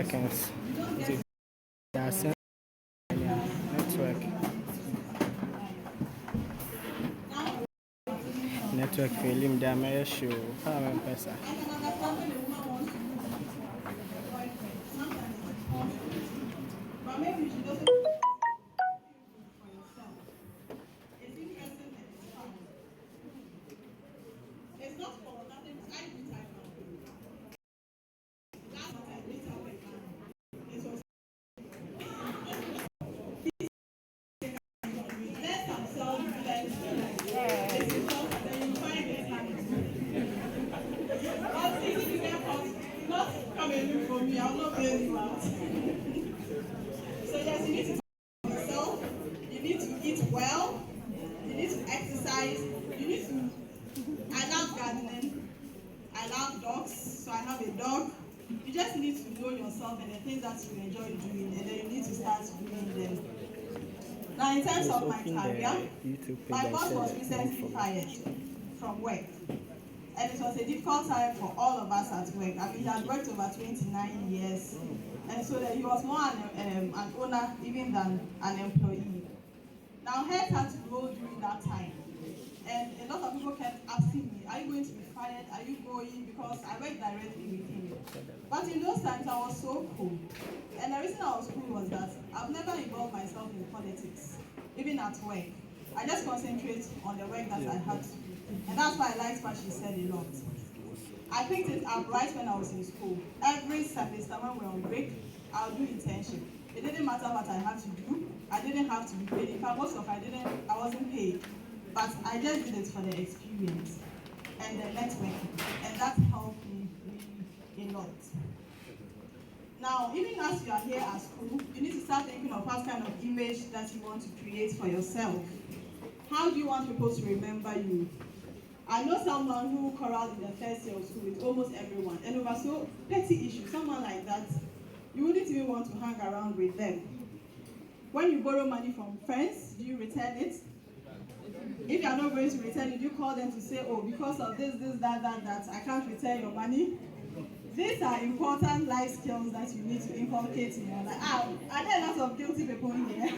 seconds. That's network. Network film damage show. How am it's not for nothing. I do type last time it was let themselves it's because then you find it but if you get caught, not come and look for me, I'll not bail you out. So yes, you need to take yourself, you need to eat well, you need to exercise, you need to I love gardening, I love dogs, so I have a dog. You just need to know yourself and the things that you enjoy doing, and then you need to start doing them. Now, in terms of my career, my boss was recently fired from work. And it was a difficult time for all of us at work. I mean, he had worked over 29 years. And so that he was more an owner even than an employee. Now, heads had to grow during that time. And a lot of people kept asking me, are you going to be fired? Are you going? Because I worked directly with him. But in those times, I was so cool. And the reason I was cool was that I've never involved myself in politics, even at work. I just concentrate on the work that I had to do. And that's why I liked what she said a lot. I picked it up right when I was in school. Every semester when we were on break, I would do internship. It didn't matter what I had to do. I didn't have to be paid. In fact, most of I wasn't paid. But I just did it for the experience and the networking, and that helped me really a lot. Now, even as you are here at school, you need to start thinking of what kind of image that you want to create for yourself. How do you want people to remember you? I know someone who quarreled in the first year of school with almost everyone, and over so petty issues, someone like that, you wouldn't even want to hang around with them. When you borrow money from friends, do you return it? If you are not going to return it, you call them to say, oh, because of this, that, I can't return your money. These are important life skills that you need to inculcate in your life. Are there lots of guilty people in here?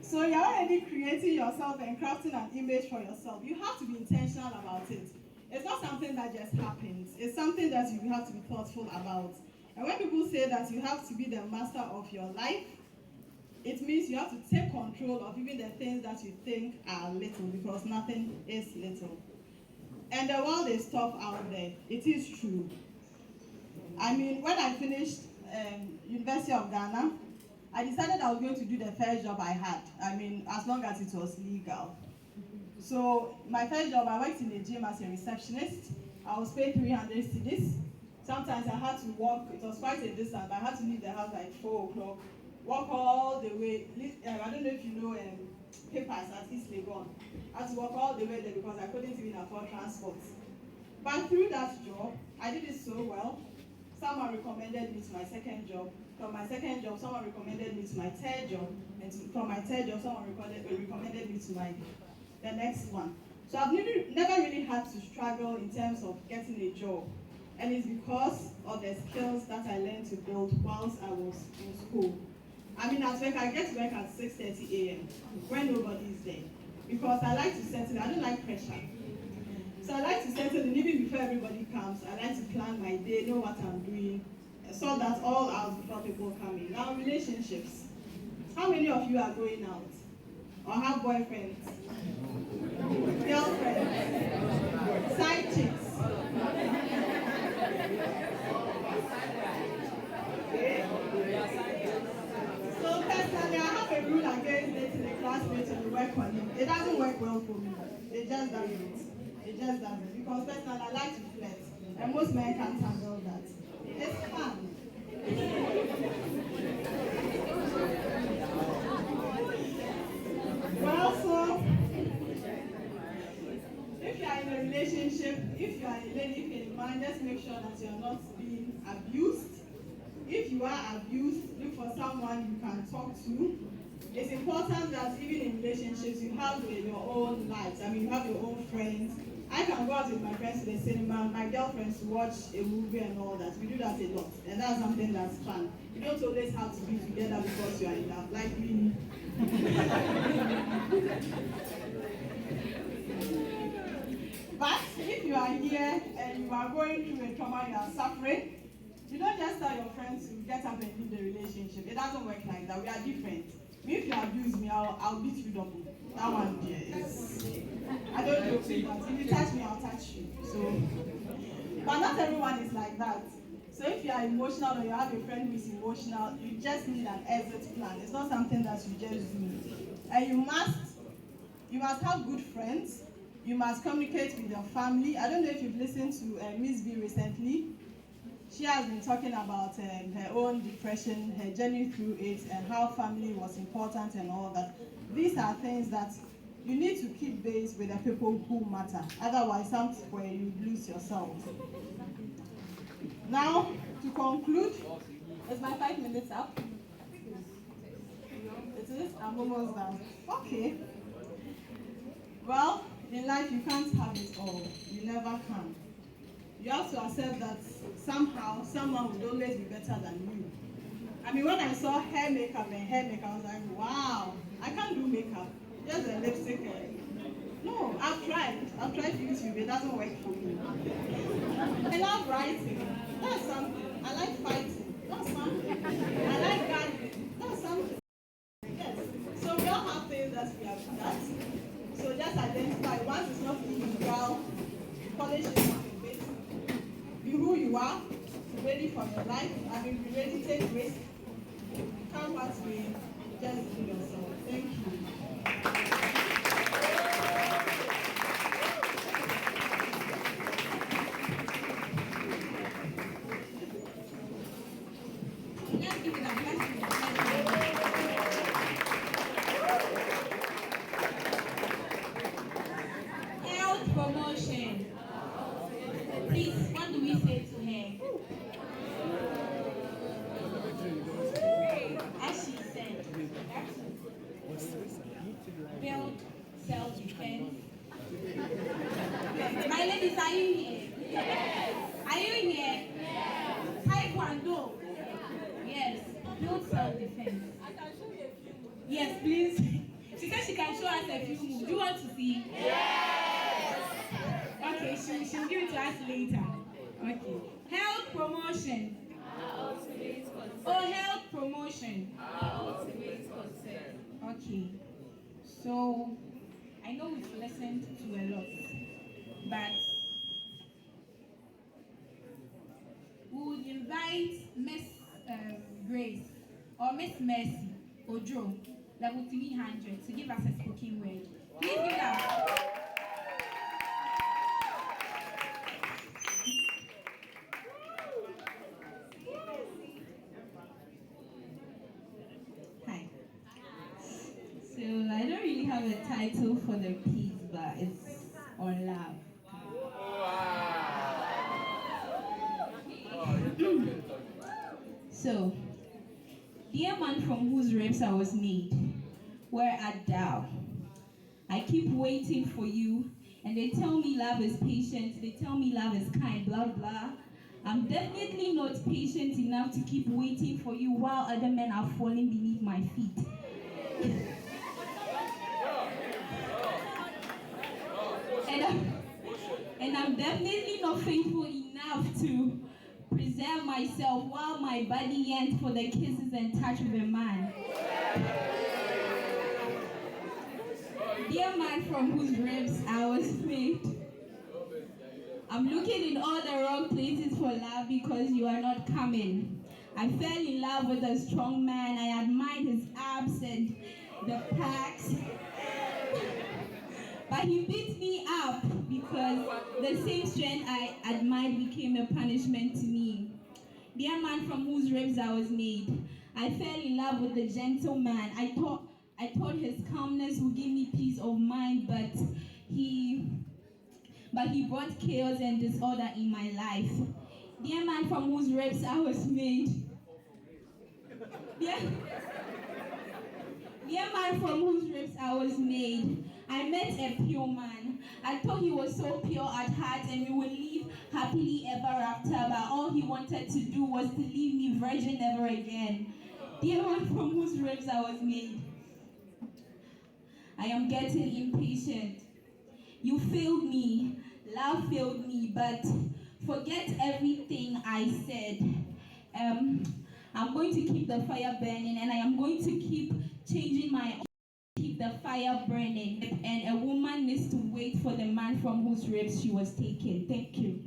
So you're already creating yourself and crafting an image for yourself. You have to be intentional about it. It's not something that just happens. It's something that you have to be thoughtful about. And when people say that you have to be the master of your life, it means you have to take control of even the things that you think are little, because nothing is little. And the world is tough out there. It is true. I mean, when I finished University of Ghana, I decided I was going to do the first job I had. I mean, as long as it was legal. So my first job, I worked in a gym as a receptionist. I was paid 300 cedis. Sometimes I had to walk. It was quite a distance, but I had to leave the house like 4 o'clock. Walk all the way. I don't know if you know Papers at East Legon. I had to walk all the way there because I couldn't even afford transport. But through that job, I did it so well. Someone recommended me to my second job. From my second job, someone recommended me to my third job. And from my third job, someone recommended me to the next one. So I've never really had to struggle in terms of getting a job. And it's because of the skills that I learned to build whilst I was in school. I mean, at work, I get to work at 6:30 a.m. when nobody is there. Because I like to settle, I don't like pressure. So I like to settle in even before everybody comes. I like to plan my day, know what I'm doing, sort that all out before people come in. Now, relationships. How many of you are going out? Or have boyfriends? Girlfriends? Side chicks? So personally, I have a rule against dating a classmate and a work colleague. It doesn't work well for me. It just doesn't. It just doesn't. Because personally, I like to flirt. And most men can't handle that. It's fun. Well, so if you are in a relationship, if you are a lady, if you're a man, just make sure that you are not being abused. If you are abused, look for someone you can talk to. It's important that even in relationships, you have your own lives. I mean, you have your own friends. I can go out with my friends to the cinema, my girlfriends to watch a movie and all that. We do that a lot, and that's something that's fun. You don't always have to be together because you are in love, like me. But if you are here and you are going through a trauma, you are suffering, you don't just tell your friends to get up and leave the relationship. It doesn't work like that. We are different. If you abuse me, I'll beat you double. That one is. I don't joke with that. If you touch me, I'll touch you. So, but not everyone is like that. So if you are emotional or you have a friend who is emotional, you just need an exit plan. It's not something that you just do. And you must have good friends. You must communicate with your family. I don't know if you've listened to Miss B recently. She has been talking about her own depression, her journey through it, and how family was important and all that. These are things that you need to keep base with the people who matter. Otherwise, somewhere you lose yourself. Now, to conclude, is my 5 minutes up? It is? I'm almost done. Okay. Well, in life you can't have it all. You never can. You have to accept that somehow someone would always be better than you. I mean, when I saw hair makeup, I was like, wow, I can't do makeup. Just a lipstick. No, I've tried YouTube, it doesn't work for me. I love writing, that's something. I like fighting, that's something. I like gardening, that's something. Yes, so we all have things that we have that. So just identify, once it's not feeling well, polish it up a bit. Be who you are, be ready for your life, I mean, be ready to take risks. Come what way, just do yourself. Thank you. Let's give it up. Health promotion. Please, what do we say to her? As she said, build self-defense. My ladies, are you here? Yes. Are you here? Yes. Taekwondo. Yes. Build self-defense. I can show you a few moves. Yes, please. She said she can show us a few moves. Do you want to see? Yes. Okay, she'll give it to us later. Okay. Health promotion. Our ultimate concern. Oh, health promotion. Our ultimate concern. Okay. So, I know we've listened to a lot, but we would invite Miss Grace or Miss Mercy Ojo, level 300, to give us a spoken word. Please give that. Hi. So I don't really have a title for the piece, but it's on love. So, dear man from whose ribs I was made, where art thou? I keep waiting for you, and they tell me love is patient, they tell me love is kind, blah blah. I'm definitely not patient enough to keep waiting for you while other men are falling beneath my feet. And I'm definitely not faithful enough to preserve myself while my body yearns for the kisses and touch of a man. Dear man from whose ribs I was made, I'm looking in all the wrong places for love because you are not coming. I fell in love with a strong man. I admired his abs and the packs. But he beat me up because the same strength I admired became a punishment to me. Dear man from whose ribs I was made, I fell in love with the gentleman. I thought his calmness would give me peace of mind, but he brought chaos and disorder in my life. Dear man from whose ribs I was made, dear man from whose ribs I was made, I met a pure man. I thought he was so pure at heart and we would live happily ever after, but all he wanted to do was to leave me virgin never again. Dear one from whose ribs I was made. I am getting impatient. You failed me, love failed me, but forget everything I said. I'm going to keep the fire burning and I am going to keep changing my keep the fire burning. And a woman needs to wait for the man from whose ribs she was taken. Thank you.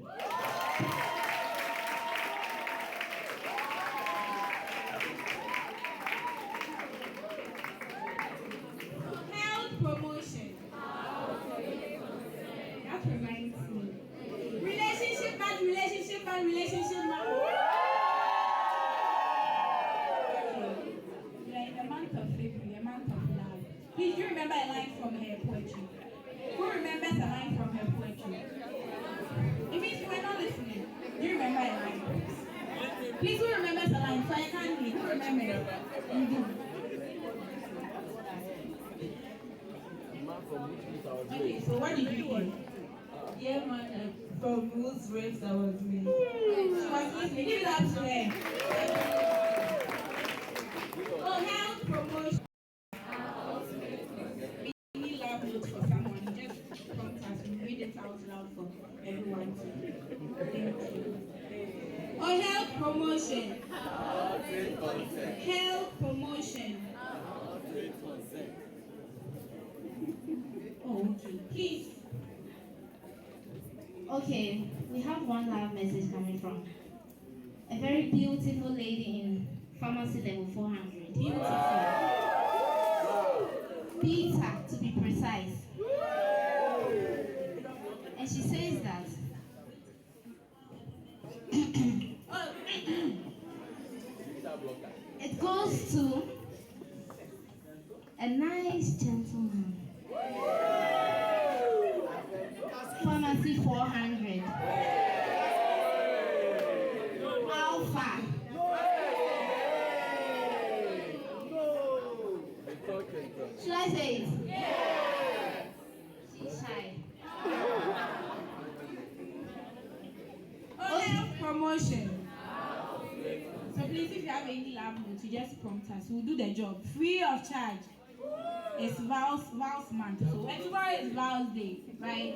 Health promotion. That reminds me. Relationship man, relationship man, relationship man. Like the month of February, a month of love. Please, do you remember a line from her poetry? Who remembers a line from her poetry? It means you were not listening. Do you remember a line? Please, who remembers a line? So I can't read. Who remembers? Okay, so what did you hear? Yeah, man, from whose race I was made. She was listening. Give it up to her. Oh, health promotion. Any love notes for someone? Just prompt us. We read it out loud for everyone to. Thank you. Oh, health promotion. Health promotion. Oh, okay. Please. Okay, we have one love message coming from a very beautiful lady in pharmacy level 400. Beautiful. Peter, to be precise. And she says that it goes to a nice gentleman. Pharmacy 400. Alpha. Should I say it? Yeah. She's shy. Health promotion. So please, if you have any lab notes, you just prompt us. We'll do the job free of charge. It's Val's month, so tomorrow is Val's day, right?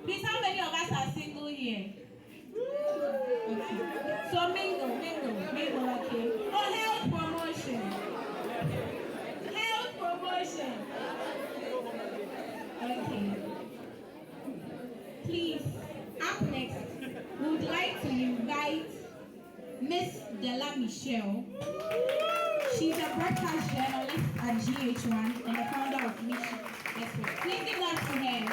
Please, how many of us are single here? Okay. So mingle, okay. Oh, health promotion. Health promotion. Okay. Please, up next, we would like to invite Miss Della Michelle. She's a broadcast journalist at GH1 and the founder of Mission Network. Please give that to her.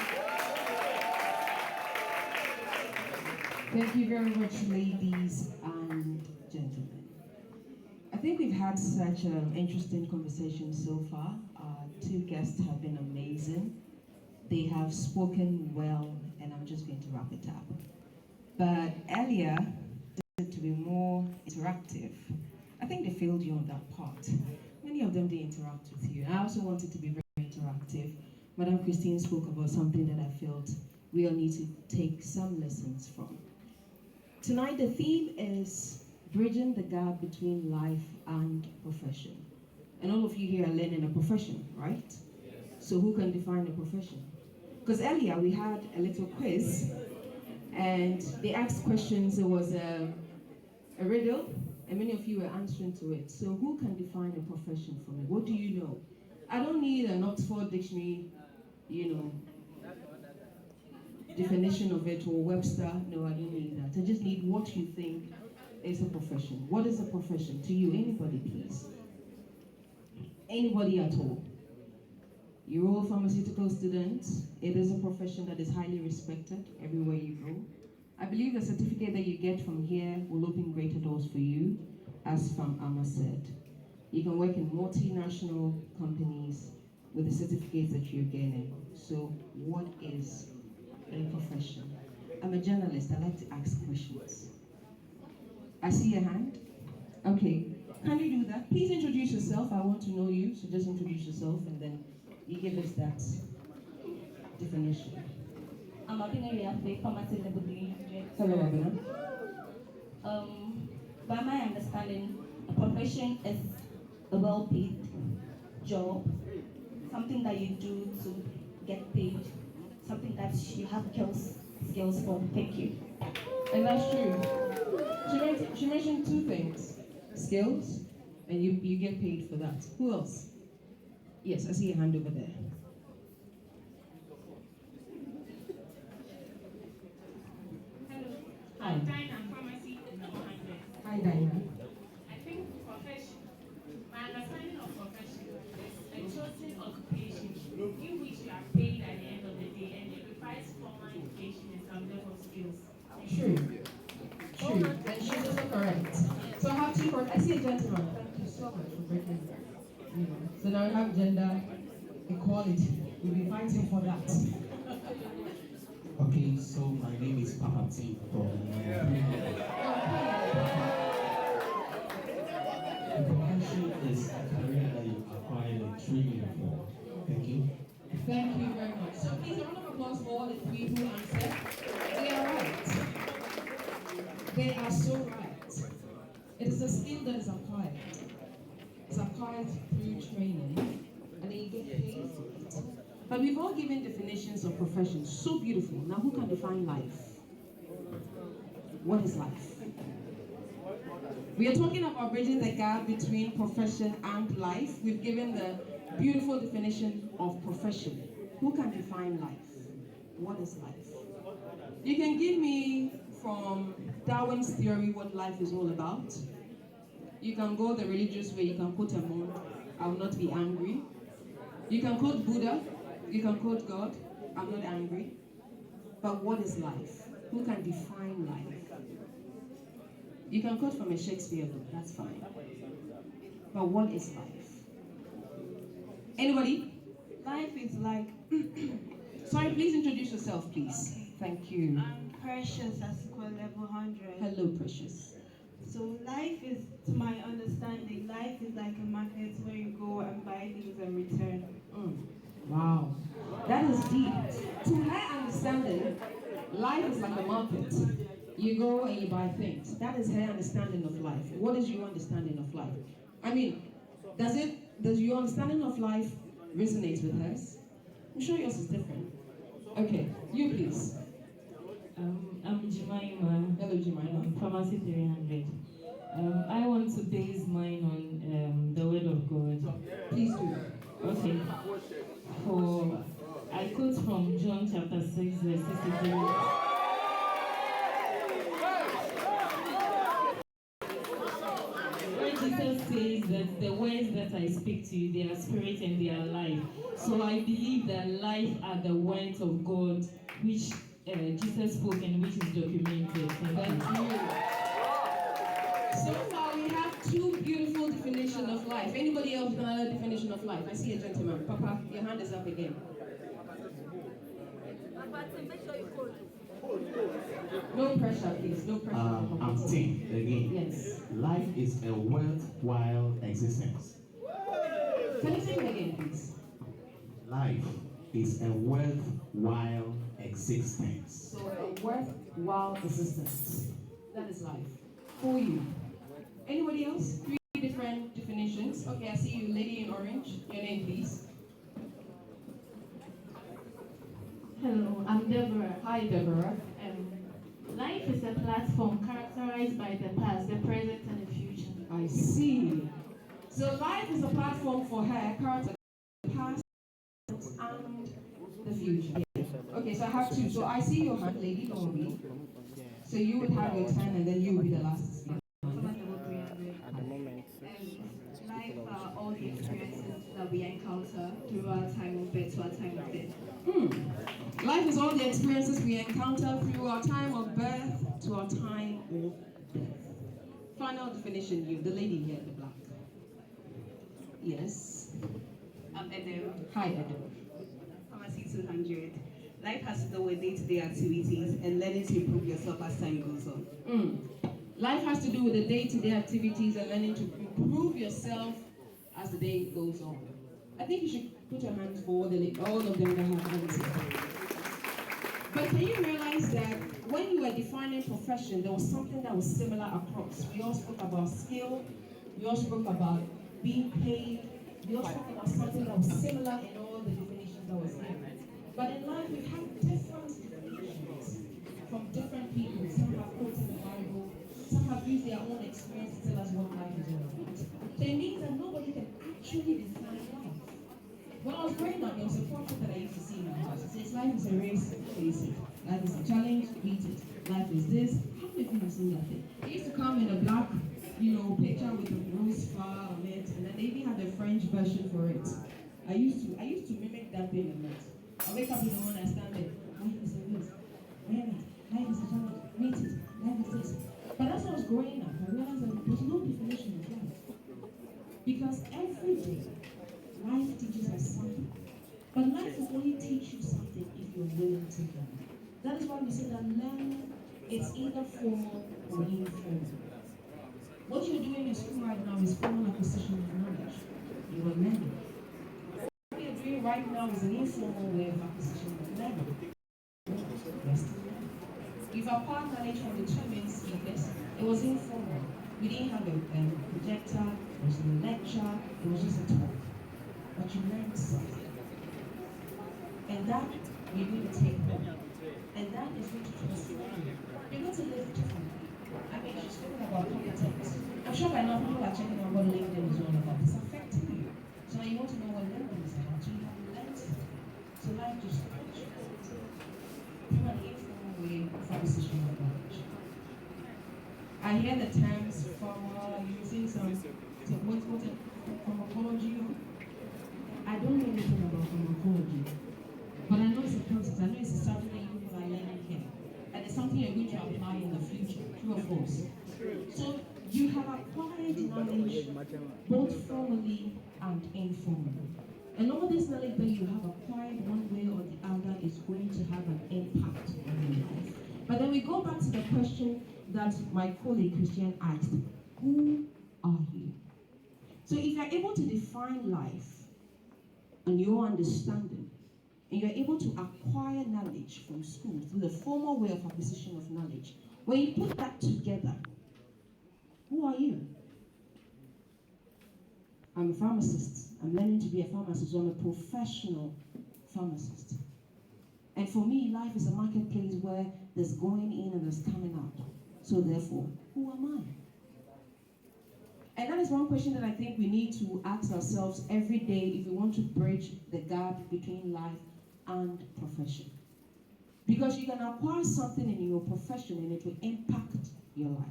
Thank you very much, ladies and gentlemen. I think we've had such an interesting conversation so far. Our two guests have been amazing. They have spoken well, and I'm just going to wrap it up. But earlier, to be more interactive. I think they failed you on that part. Many of them didn't interact with you. I also wanted to be very interactive. Madam Christine spoke about something that I felt we all need to take some lessons from. Tonight the theme is bridging the gap between life and profession. And all of you here are learning a profession, right? Yes. So who can define a profession? Because earlier we had a little quiz and they asked questions. There was a riddle and many of you were answering to it. So who can define a profession for me? What do you know? I don't need an Oxford dictionary, definition of it or Webster. No, I don't need that. I just need what you think is a profession. What is a profession to you? Anybody, please. Anybody at all. You're all pharmaceutical students. It is a profession that is highly respected everywhere you go. I believe the certificate that you get from here will open greater doors for you, as Fam Amma said. You can work in multinational companies with the certificates that you're getting. So what is a profession? I'm a journalist. I like to ask questions. I see a hand. Okay, can you do that? Please introduce yourself. I want to know you, so just introduce yourself and then you give us that definition. I'm Abina Yafe, pharmacy level 300. Hello, Abina. By my understanding, a profession is a well-paid job, something that you do to get paid, something that you have skills for. Thank you. And that's true. She mentioned two things: skills, and you get paid for that. Who else? Yes, I see a hand over there. Hello. Hi. I'm Dinah, pharmacy number 100. Hi, Diana. I think profession, my understanding of profession is a chosen occupation in which you are paid at the end of the day, and it requires formal education and some level of skills. True. True. And she's also correct. So I have two correct. I see a gentleman. Thank you so much for breaking that. So now we have gender equality. We'll be fighting for that. Okay, so my name is Papa T from The profession is a career that you acquire and training for. Thank you. Thank you very much. So please, a round of applause for all the three who answered. They are right. They are so right. It is a skill that is acquired. It's acquired through training, and then you get paid for it. But we've all given definitions of professions, so beautiful. Now, who can define life? What is life? We are talking about bridging the gap between profession and life. We've given the beautiful definition of profession. Who can define life? What is life? You can give me from Darwin's theory what life is all about. You can go the religious way. You can quote a monk, I will not be angry. You can quote Buddha. You can quote God, I'm not angry. But what is life? Who can define life? You can quote from a Shakespeare book, that's fine. But what is life? Anybody? Life is like Sorry, please introduce yourself, please. Thank you. I'm Precious at School Level 100. Hello, Precious. So life is, to my understanding, life is like a market where you go and buy things and return. Wow, that is deep. To my understanding, life is like a market. You go and you buy things. That is her understanding of life. What is your understanding of life? I mean, does your understanding of life resonate with hers? I'm sure yours is different. Okay, you please. I'm Jemima. Hello, Jemima. Pharmacy 300. I want to base mine on the word of God. Please do. Okay. I quote from John chapter 6, verse 63. Where Jesus says that the words that I speak to you, they are spirit and they are life. So I believe that life are the words of God, which Jesus spoke and which is documented. Thank you. So far we have two beautiful definitions of life. Anybody else with another definition of life? I see a gentleman. Papa, your hand is up again. No pressure, please. No pressure. I'm Tim again. Yes. Life is a worthwhile existence. Can you say it again, please? Life is a worthwhile existence. So a worthwhile existence. That is life. For you. Anybody else? Three different definitions. Okay, I see you, lady in orange. Your name, please. Hello, I'm Deborah. Hi, Deborah. Life is a platform characterized by the past, the present, and the future. I see. So life is a platform for her, character, the past and the future. Okay, so I have two. So I see your hand, lady, don't worry. So you would have your turn and then you will be the last to speak. At the moment, Life are all the experiences that we encounter through our time of birth to our time of death. Life is all the experiences we encounter through our time of birth to our time of death. Final definition, you, the lady here in the black. Yes. I'm Edem. Hi, Adam. Pharmacy 200. Life has to do with day-to-day activities and learning to improve yourself as time goes on. Life has to do with the day-to-day activities and learning to improve yourself as the day goes on. I think you should Put your hands for all of them that have answered. But can you realize that when we were defining profession, there was something that was similar across? We all spoke about skill, we all spoke about being paid, we all spoke about something that was similar in all the definitions that was given. But in life, we have different definitions from different people. Some have quoted the Bible, some have used their own experience to tell us what life is all about. So it means that nobody can actually define life. When I was growing up, there was a prophet that I used to see in my house. It says, life is a race, face it. Life is a challenge, beat it. Life is this. How many people have seen that thing? It used to come in a black, picture with a rose flower on it, and then they even had a French version for it. I used to mimic that thing a lot. I wake up in the morning, I stand there. Life is a race. Wear it. Life is a challenge. Meet it. Life is this. But as I was growing up, I realized that there's no definition of life. Because every day, life teaches us something. But life will only teach you something if you're willing to learn. That is why we say that learning is either formal or informal. What you're doing in school right now is formal acquisition of knowledge. You are learning. What you're doing right now is an informal way of acquisition of learning. You've acquired knowledge from the two main speakers. It was informal. We didn't have a projector, there was no lecture, it was just a talk. But you learned something. And that you're going to take home. And that is going to transform you. You're going to live differently. I mean, she's talking about competence. I'm sure by now people are checking out what LinkedIn is all about. It's affecting you. So now you want to know what LinkedIn is about. So you have learned it. So life just puts you through an informal way of acquisition of knowledge. I hear the terms from using some pharmacology. I don't know anything about pharmacology, but I know it's a process. I know it's something that you people are learning here, and it's something you're going to apply in the future, true or false. So you have acquired knowledge both formally and informally. And all this knowledge that you have acquired one way or the other is going to have an impact on your life. But then we go back to the question that my colleague Christian asked, who are you? So if you're able to define life and your understanding, and you're able to acquire knowledge from school through the formal way of acquisition of knowledge, when you put that together, who are you? I'm a pharmacist. I'm learning to be a pharmacist, so I'm a professional pharmacist. And for me, life is a marketplace where there's going in and there's coming out. So therefore, who am I? And that is one question that I think we need to ask ourselves every day if we want to bridge the gap between life and profession. Because you can acquire something in your profession and it will impact your life.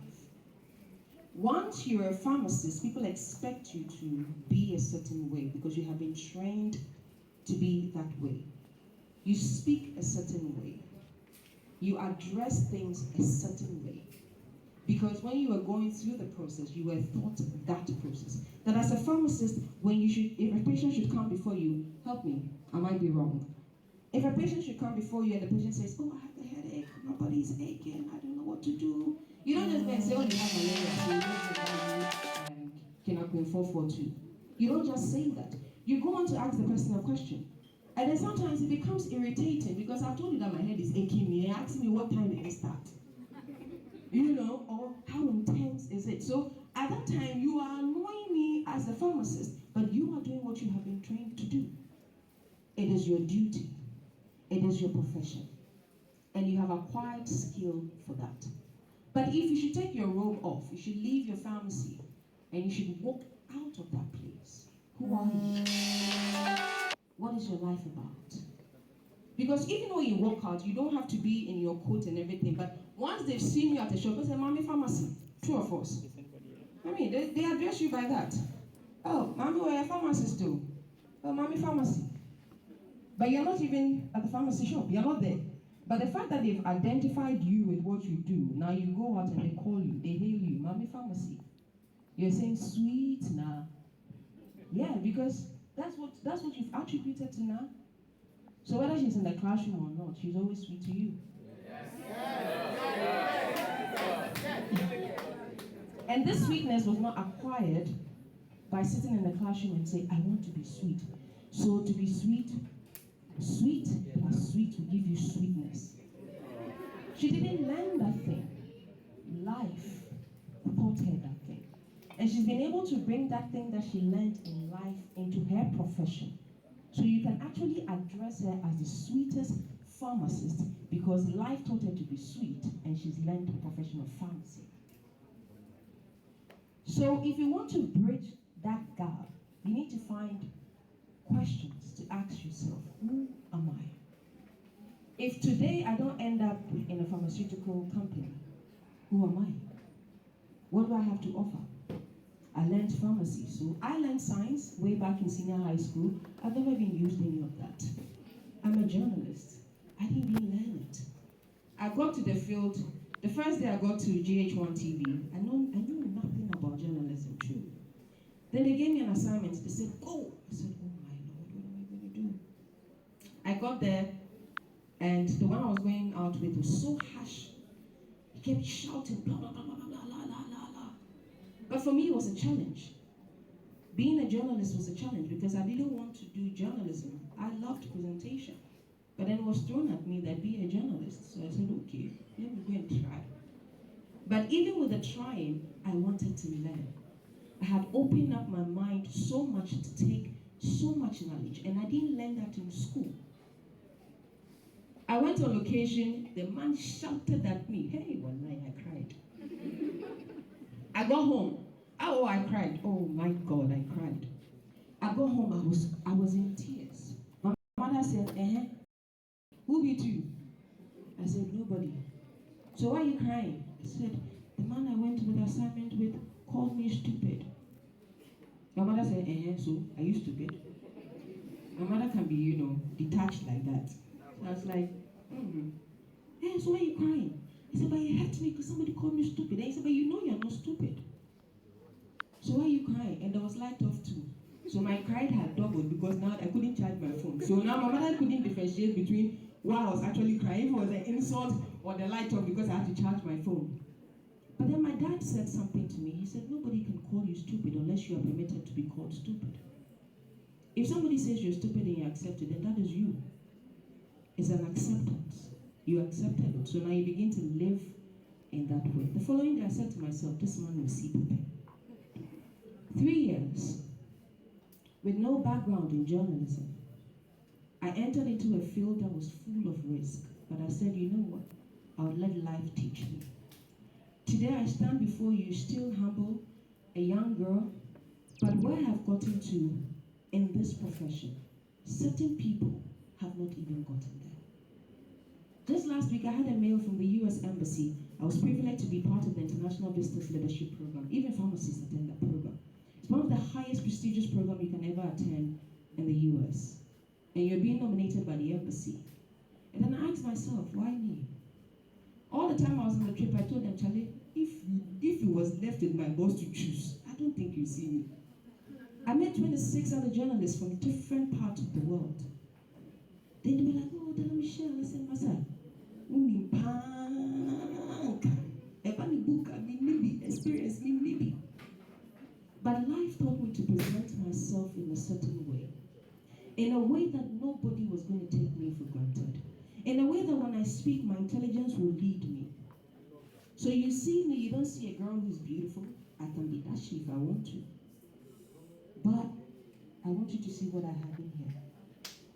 Once you're a pharmacist, people expect you to be a certain way because you have been trained to be that way. You speak a certain way. You address things a certain way. Because when you were going through the process, you were taught that process. That as a pharmacist, if a patient should come before you, help me, I might be wrong. If a patient should come before you and the patient says, oh, I have a headache, my body is aching, I don't know what to do. You don't just go and say, oh, you have malaria, so you don't say, 442. You don't just say that. You go on to ask the person a question. And then sometimes it becomes irritating because I've told you that my head is aching me. They ask me what time did it start? Or how intense is it? So at that time, you are annoying me as a pharmacist, but you are doing what you have been trained to do. It is your duty. It is your profession. And you have acquired skill for that. But if you should take your robe off, you should leave your pharmacy, and you should walk out of that place. Who are you? What is your life about? Because even though you walk out, you don't have to be in your coat and everything, but once they've seen you at the shop, they say, Mommy Pharmacy, true or false? I mean, they address you by that. Oh, Mommy, we're a pharmacist too. Oh, Mommy Pharmacy. But you're not even at the pharmacy shop, you're not there. But the fact that they've identified you with what you do, now you go out and they call you, they hail you, Mommy Pharmacy. You're saying, sweet now. Yeah, because that's what you've attributed to now. So whether she's in the classroom or not, she's always sweet to you. And this sweetness was not acquired by sitting in the classroom and saying, I want to be sweet. So to be sweet, sweet plus sweet will give you sweetness. She didn't learn that thing. Life taught her that thing. And she's been able to bring that thing that she learned in life into her profession. So you can actually address her as the sweetest pharmacist because life taught her to be sweet and she's learned the profession of pharmacy. So if you want to bridge that gap, you need to find questions to ask yourself, who am I? If today I don't end up in a pharmaceutical company, who am I? What do I have to offer? I learned pharmacy, so I learned science way back in senior high school. I've never even used any of that. I'm a journalist. I didn't even learn it. I got to the field, the first day I got to GH1 TV, I knew nothing about journalism, true. Then they gave me an assignment, they said, go. I said, oh my Lord, what am I going to do? I got there, and the one I was going out with was so harsh. He kept shouting, blah, blah, blah, blah, blah, blah, blah, blah, blah. But for me, it was a challenge. Being a journalist was a challenge because I didn't want to do journalism. I loved presentation. But then it was thrown at me that be a journalist. So I said, okay, let me go and try. But even with the trying, I wanted to learn. I had opened up my mind so much to take so much knowledge, and I didn't learn that in school. I went on location, the man shouted at me, hey, one night I cried. I got home. Oh, I cried. Oh my God, I cried. I got home, I was in tears. My mother said, who beat you? I said, nobody. So why are you crying? I said, the man I went with assignment with called me stupid. My mother said, so are you stupid? My mother can be, detached like that. So I was like, so why are you crying? He said, but it hurt me because somebody called me stupid. And he said, but you know you're not stupid. So why are you crying? And there was light off too. So my cry had doubled because now I couldn't charge my phone. So now my mother couldn't differentiate between why I was actually crying, if it was an insult or the light off because I had to charge my phone. But then my dad said something to me. He said, nobody can call you stupid unless you are permitted to be called stupid. If somebody says you're stupid and you accept it, then that is you. It's an acceptance. You accepted it. So now you begin to live in that way. The following day I said to myself, this man will see Pepe. 3 years with no background in journalism. I entered into a field that was full of risk, but I said, you know what? I'll let life teach me. Today I stand before you still humble, a young girl, but where I've gotten to in this profession, certain people have not even gotten there. Just last week I had a mail from the US Embassy. I was privileged to be part of the International Visitors Leadership Program. Even pharmacists attend that program. It's one of the highest prestigious programs you can ever attend in the US. And you're being nominated by the embassy. And then I asked myself, why me? All the time I was on the trip, I told them, Charlie, if it was left with my boss to choose, I don't think you see me. I met 26 other journalists from different parts of the world. Then they were like, oh, Della Michelle, I said, Masa, maybe experience me, maybe. But life taught me to present myself in a certain way. In a way that nobody was going to take me for granted. In a way that when I speak, my intelligence will lead me. So you see me, you don't see a girl who's beautiful. I can be dashy if I want to. But I want you to see what I have in here.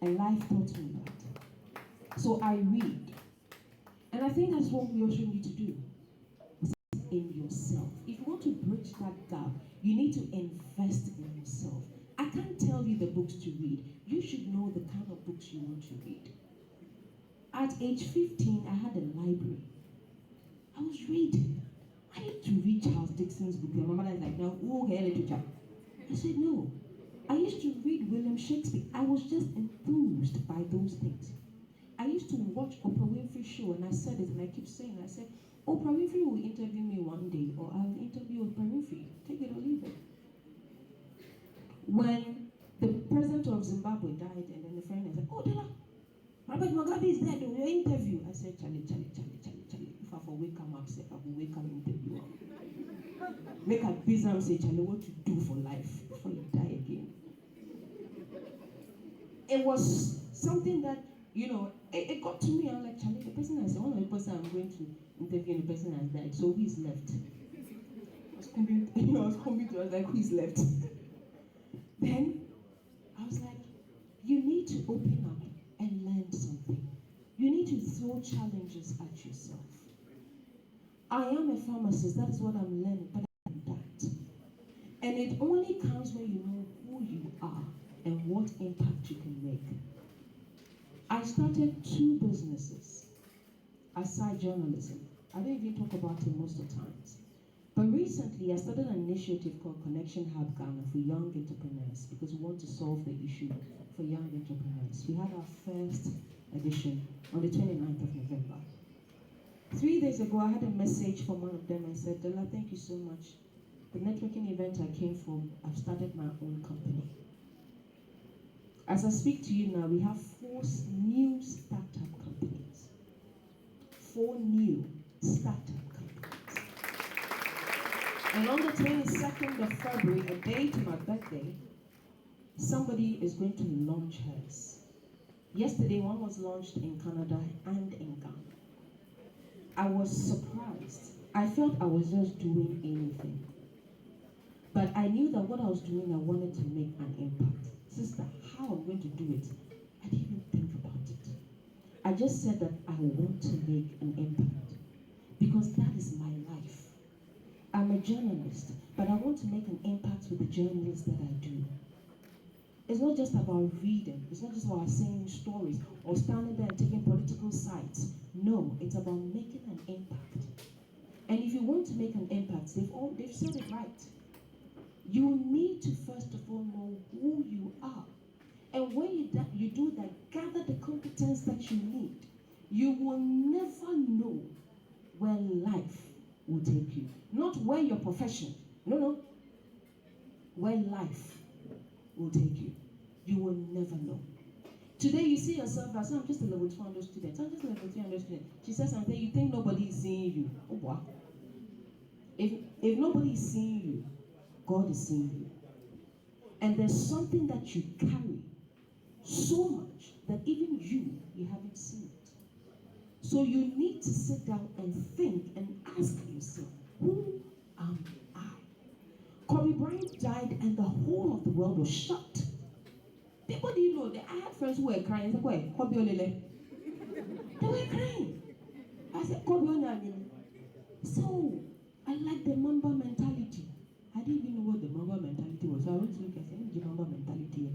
And life taught me that. So I read. And I think that's what we also need to do. In yourself. If you want to bridge that gap, you need to invest in yourself. I can't tell you the books to read. You should know the kind of books you want to read. At age 15, I had a library. I was reading. I used to read Charles Dickens's book. My mother is like, no, hair literature. I said, no. I used to read William Shakespeare. I was just enthused by those things. I used to watch Oprah Winfrey show, and I said it, and I keep saying, I said, Oprah Winfrey will interview me one day, or I'll interview Oprah Winfrey. Take it or leave it. When the president of Zimbabwe died, and then the friend said, oh, Della, Robert Mugabe is dead, your interview. I said, Charlie. If I for wake him up, say, I will wake him interview. Make a business say, Charlie, what you do for life before you die again. it was something that, it got to me. I'm like, Charlie, the person has, one of the person I'm going to interview, the person has died, so who's left? I was coming to, I was like, who's left? Then I was like, you need to open up and learn something. You need to throw challenges at yourself. I am a pharmacist, that is what I'm learning, but I'm that. And it only comes when you know who you are and what impact you can make. I started 2 businesses aside journalism. I don't even talk about it most of the times. But recently, I started an initiative called Connection Hub Ghana for young entrepreneurs because we want to solve the issue for young entrepreneurs. We had our first edition on the 29th of November. 3 days ago, I had a message from one of them. I said, Della, thank you so much. The networking event I came from, I've started my own company. As I speak to you now, we have 4 new startup companies. 4 new startup companies. And on the 22nd of February, a day to my birthday, somebody is going to launch hers. Yesterday, one was launched in Canada and in Ghana. I was surprised. I felt I was just doing anything. But I knew that what I was doing, I wanted to make an impact. Sister, how I'm going to do it, I didn't even think about it. I just said that I want to make an impact because that is my life. I'm a journalist, but I want to make an impact with the journalists that I do. It's not just about reading. It's not just about saying stories or standing there and taking political sides. No, it's about making an impact. And if you want to make an impact, they've said it right. You need to first of all know who you are. And when you do that, gather the competence that you need. You will never know where life will take you. Not where your profession. No. Where life will take you. You will never know. Today you see yourself as, I'm just a level 200 student. I'm just a level 300 student. She says something, you think nobody is seeing you. Oh, wow. If nobody is seeing you, God is seeing you. And there's something that you carry so much that even you haven't seen it. So you need to sit down and think and ask yourself, who am I? Kobe Bryant died and the whole of the world was shocked. People didn't know that I had friends who were crying. I said, wait, Kobe Olele. They were crying. I said, Kobe Olele. So, I like the Mamba mentality. I didn't even know what the Mamba mentality was. So I went to look and said, what's the Mamba mentality?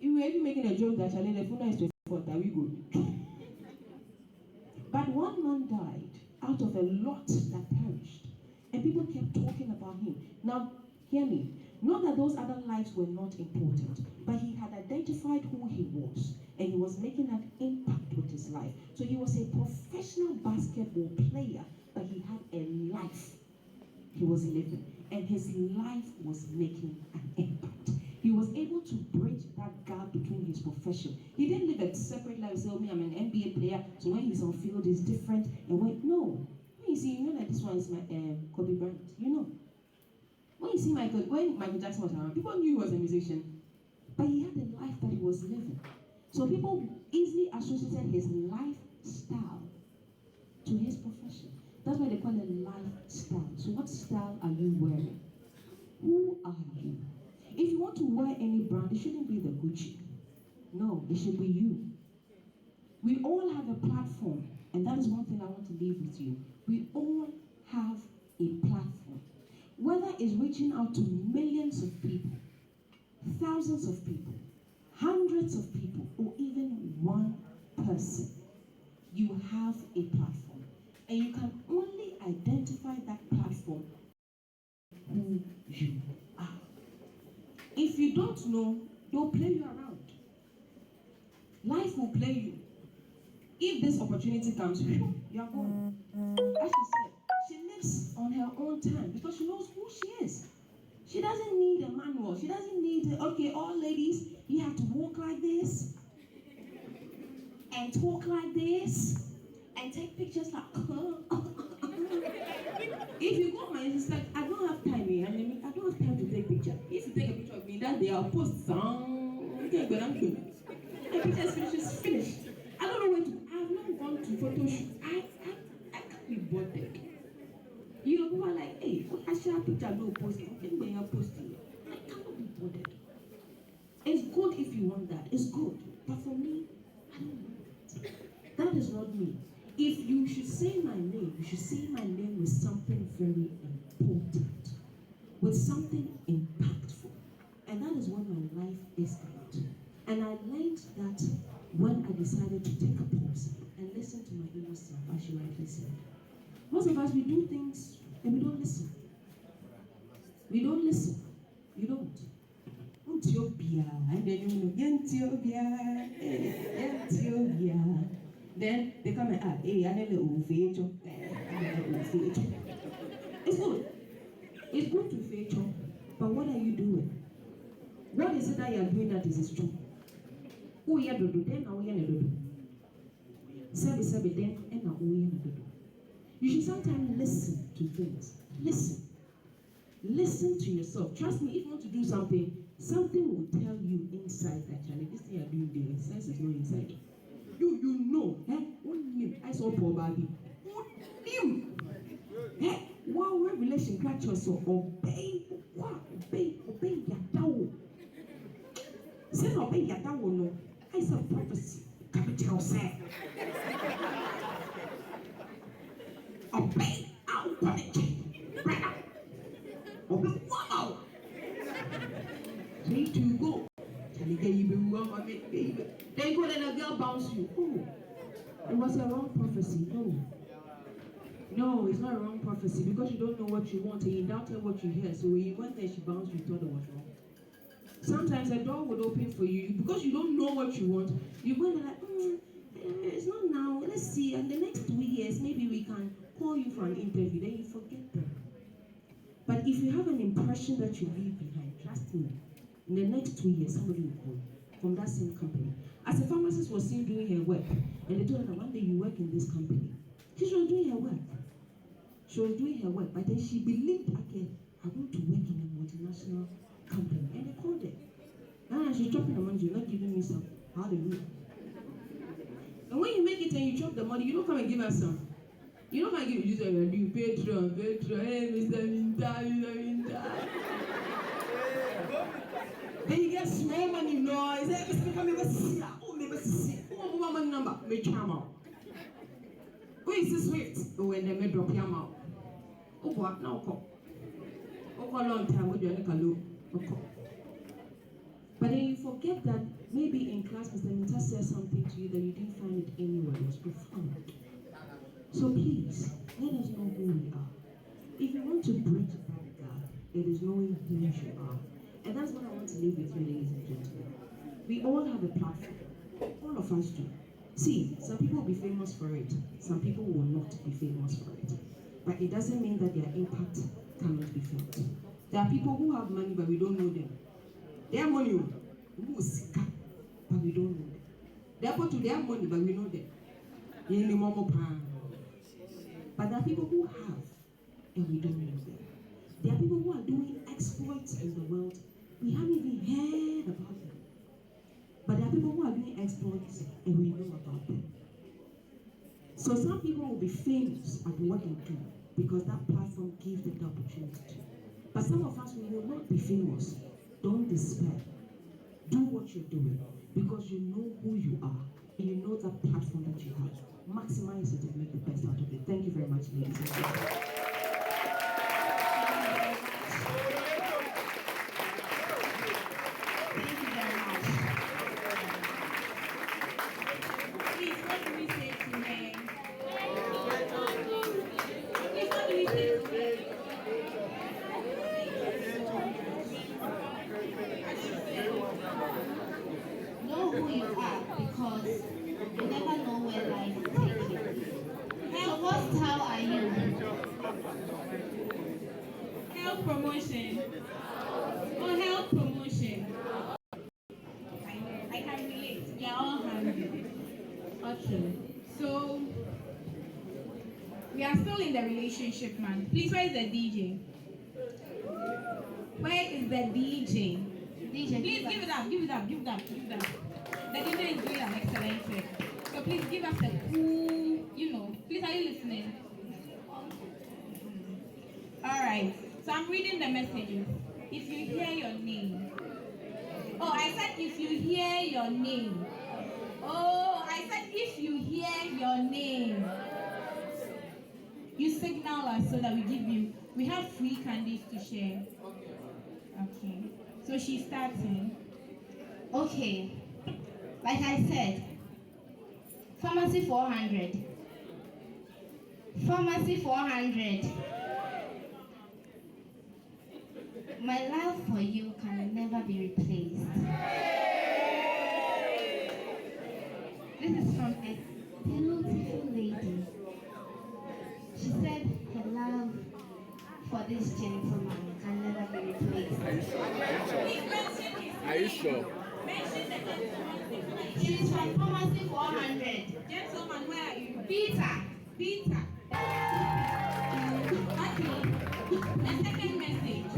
You were even making a joke that Charlie, the funeral is 24th, that we go. But one man died out of a lot that perished. And people kept talking about him. Now, hear me. Not that those other lives were not important, but he had identified who he was, and he was making an impact with his life. So he was a professional basketball player, but he had a life he was living, and his life was making an impact. He was able to bridge that gap between his profession. He didn't live a separate life, say, oh, me, I'm an NBA player, so when he's on field, it's different. And no. When you see, you know that this one is my Kobe Bryant, you know. When you see when Michael Jackson was around, people knew he was a musician, but he had a life that he was living. So people easily associated his lifestyle to his profession. That's why they call it lifestyle. So what style are you wearing? Who are you? If you want to wear any brand, it shouldn't be the Gucci. No, it should be you. We all have a platform, and that is one thing I want to leave with you. We all have a platform. Whether it's reaching out to millions of people, thousands of people, hundreds of people, or even one person, you have a platform. And you can only identify that platform who you are. If you don't know, they'll play you around. Life will play you. If this opportunity comes, you are gone. As she said, she lives on her own time because she knows who she is. She doesn't need a manual. She doesn't need, okay, all ladies, you have to walk like this, and talk like this, and take pictures like, if you go on my Insta, I don't have time, I don't have time to take pictures. If you take a picture of me that day, I'll post some. Okay, good, I'm good. My picture is finished. I don't know where to, I've not gone to photo shoot. I can't be bothered. You know, people are like, hey, I share a picture, no posting. When you're posting, I cannot be bothered. It's good if you want that. It's good. But for me, I don't want that. That is not me. If you should say my name, you should say my name with something very important, with something impactful. And that is what my life is about. And I learned that when I decided to take a pause and listen to my inner self, as you rightly said. Most of us, we do things and we don't listen. We don't listen. You don't. Ethiopia, and then you know, Ethiopia. Then they come and ask, hey, I never feature. It's good. It's good to feature, but what are you doing? What is it that you are doing that is strong? Who you do then now you do? Sabi then and now you do. You should sometimes listen to things. Listen. Listen to yourself. Trust me, if you want to do something, something will tell you inside that Charlie, this thing you're doing there, sense is not inside. You know, I saw poor baby. You, wow, revelation catch yourself. Obey Yadawo. Say obey Yadawo, no. I saw prophecy. Capital say. Obey our quality. Right now. Obey, wow. 3, 2, go. Charlie, then go, then a girl bounce you. Oh, it was a wrong prophecy. No, it's not a wrong prophecy because you don't know what you want and you doubted what you hear. So when you went there, she bounced, you thought it was wrong. Sometimes a door would open for you because you don't know what you want. You go there like, it's not now. Let's see. And the next 2 years, maybe we can call you for an interview. Then you forget them. But if you have an impression that you leave behind, trust me, in the next 2 years, somebody will call you from that same company. As a pharmacist was seen doing her work, and they told her that one day you work in this company. She was doing her work. She was doing her work, but then she believed, okay, I want to work in a multinational company. And they called her. And she's chopping the money, you're not giving me some. Hallelujah. And when you make it and you chop the money, you don't come and give her some. You don't come and give you say, you Patreon, hey, Mr. Minta. Then you get small money, no. He said, Mr. Minta, oh, money number, me charm out. Who is this Swift? Oh, and then me drop him out. Oh, what? Now, come. Oh, for a long time, what do you want to do? But then you forget that maybe in class, Mr. Minta said something to you that you didn't find it anywhere. It was profound. So please, let us know who we are. If you want to bridge that gap, it is knowing who you are. And that's what I want to leave with you, ladies and gentlemen. We all have a platform. All of us do. See, some people will be famous for it. Some people will not be famous for it. But it doesn't mean that their impact cannot be felt. There are people who have money, but we don't know them. They have money, but we don't know them. They have money, but we know them. But there are people who have, and we don't know them. There are people who are doing exploits in the world. We haven't even heard about them. But there are people who are doing exploits, and we know about them. So some people will be famous at what they do, because that platform gives them the opportunity to. But some of us, we will not be famous. Don't despair. Do what you're doing, because you know who you are, and you know that platform that you have. Maximize it and make the best out of it. Thank you very much, ladies and gentlemen. Thank you very much. Please, what do we say to her? Please, what do we say to her? Know who you are because you never know where life will take you. So what style are you? Health promotion. Oh, health promotion. I can relate. We are all hungry. Okay. So we are still in the relationship, man. Please, where is the DJ? Where is the DJ? DJ, Please give it up, give it up, give it up, give it up. The DJ is doing an excellent job. So please give us a cool, please, are you listening? Alright, so I'm reading the messages. If you hear your name. Oh, I said if you hear your name. Oh, I said if you hear your name. You signal us so that we have free candies to share. Okay. So she's starting. Okay. Like I said, pharmacy 400. Pharmacy 400. My love for you can never be replaced. This is from a beautiful lady. She said her love for this gentleman can never be replaced. Are you sure? Mention the gentleman. It is from pharmacy 400. Gentleman, where are you? Peter. Peter. Okay. The second message.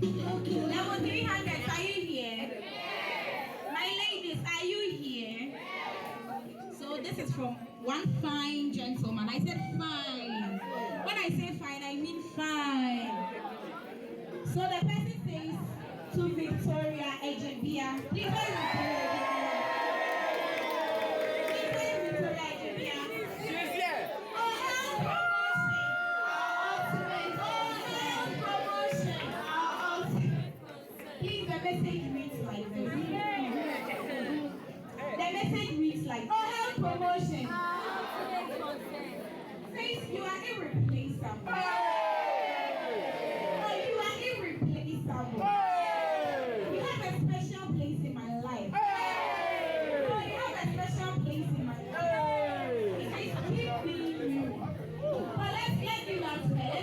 Level 300, are you here? My ladies, are you here? So this is from one fine gentleman. I said fine. When I say fine, I mean fine. So the person says to Victoria Ejebia. Please, where is Victoria Ejebia? She's here. Oh, health promotion. Please, the message reads like this. The message reads like, oh, health promotion. Says you are irreplaceable. Oh, you are irreplaceable. You have a special place in my life. Oh, you have a special place in my life. It says keep being you. Well, let's do that today.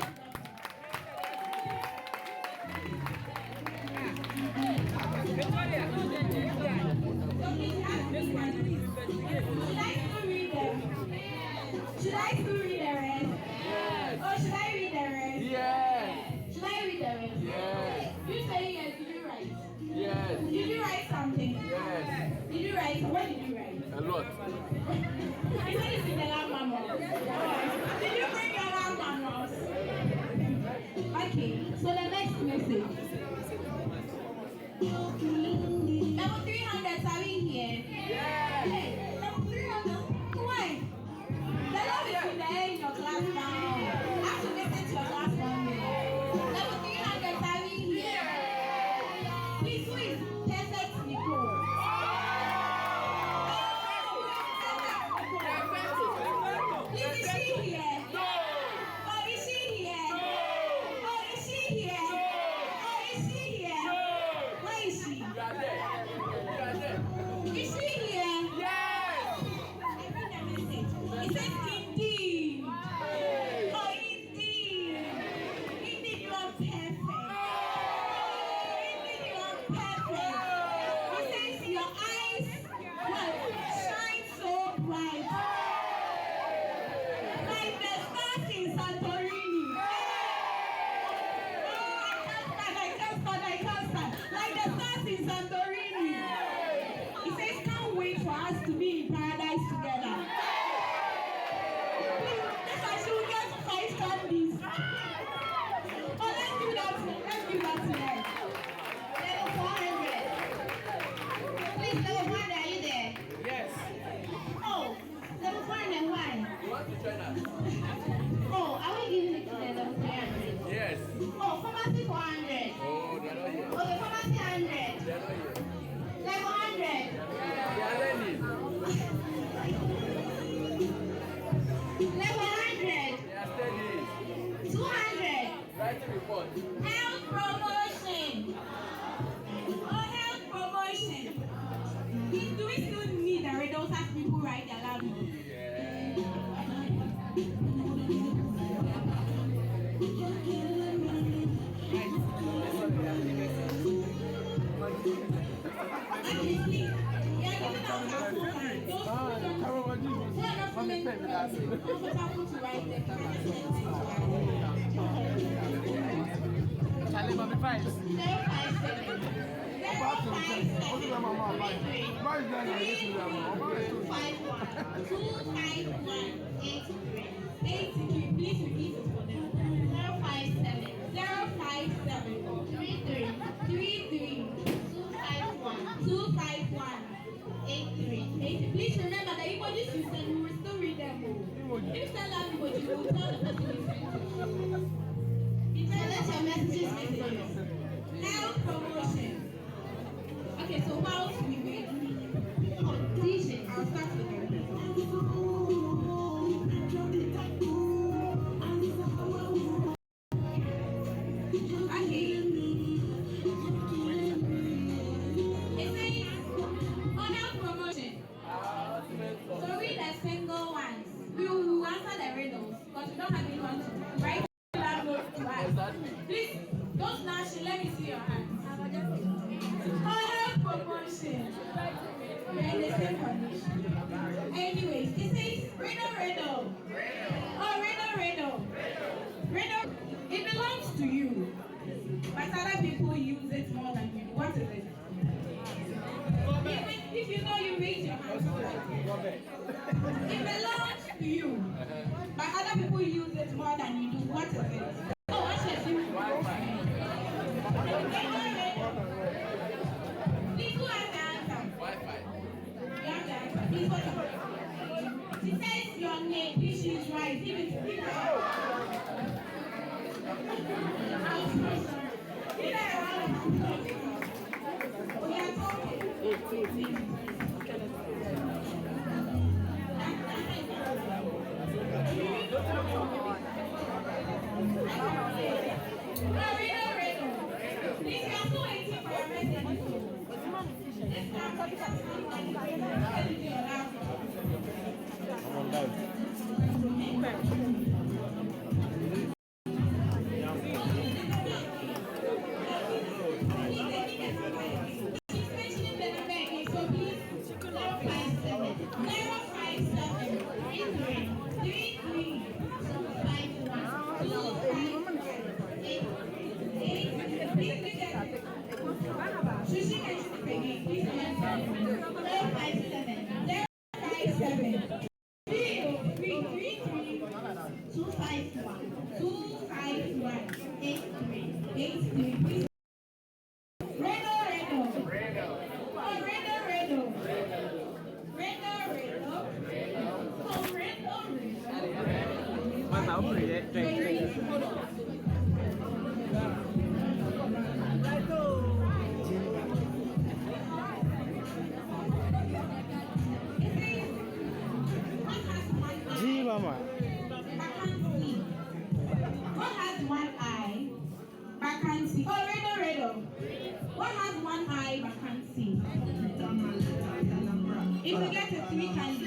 Should I still read the rest? Yes. Oh, should I read the rest? Yes. Should I read the rest? Yes. You say yes, did you write? Yes. Did you write something? Yes. Did you write? What did you write? A lot. I said it's in the lab manual. Did you bring your lab manuals? Okay, so the next message. Level 300, are we here? Yes. Hey, level 300? Why? The love is in the air in your class now. I have to listen to your class one minute. Level 300, are we here? Please, who is perfect Nicole? Please, is she here? Oh, is she here? Oh, is she here? Oh, is she here? Where is she? Is she here? Yes. I read the message. It says indeed. Oh, indeed. Indeed, you are perfect. Indeed, you are perfect. It says your eyes shine so bright. Like the stars in Santorini. I can't stand. Like the stars in Santorini. It says, can't wait for us to be in paradise together. Please, I should get 5 candies. Oh, let's do that tonight. Level 400. Please, level 400, are you there? Yes. Oh, level 400, why? You want to join us? Oh, are we giving it to the level 300? Yes. Oh, pharmacy 400. Oh, they're not here. Okay, pharmacy 100. They're not here. Level 100. They are learning. Level 100. They are studying. 200. Writing report. Health promotion. Oh, health promotion. Do we still need the riddles as people write their lab notes? Charlie, mommy, five. 057. Please repeat it for them. 057 33 251 83. Please remember that emojis you send, we will still read them. If you send out emoji, we will tell the person you sent. Let your messages health promotion. Okay, so whilst we wait, DJ, I'll start with you. So read the single ones. We will answer the riddles because we don't have anyone to write that note to us. Please don't snatch it. Let me see your hands. Health promotion. We're in the same condition. Anyways, it says riddle. Oh, riddle. Riddle. It belongs to you, but other people use it more than you. What is it? If you know, you raise your hand. It belongs to you, but other people use it more than you do. What is it? Oh, what should you? Please, who has the answer? Wi-Fi. You have the answer. Please, what is it? She says your name. If she's right, give it to me. I'm so sorry. We are talking. Please, you are still waiting for your message. This time, What has one eye but can't see? Oh, riddle. What has one eye but can't see? If you get a 3 candy.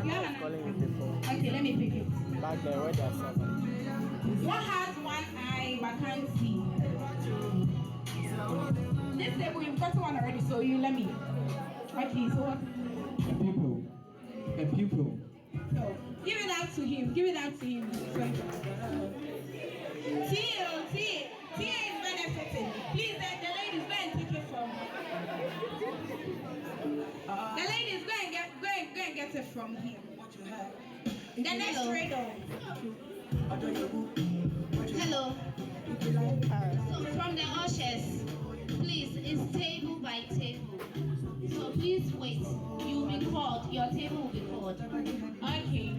You have an answer. Okay, let me pick it. Back there, where there's 7. What has one eye but can't see? This table, you've got one already, so you let me. Okay, so what? A pupil. No. Give it out to him. Tia is benefiting. Please, the ladies, go and take it from her. The ladies, go and get it from him. The next riddle. Hello. So from the ushers, please, it's table by table. So please wait. You'll be called. Your table will be called. Okay.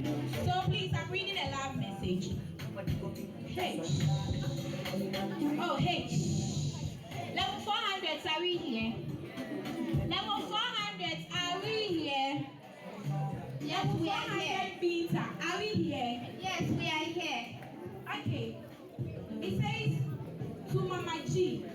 So please, I'm reading a love message. H. Oh, H. Level 400s, are we here? Level 400s, are we here? Yes, we are here. Peter, are we here? Yes, we are here. Okay. It says to Mama G.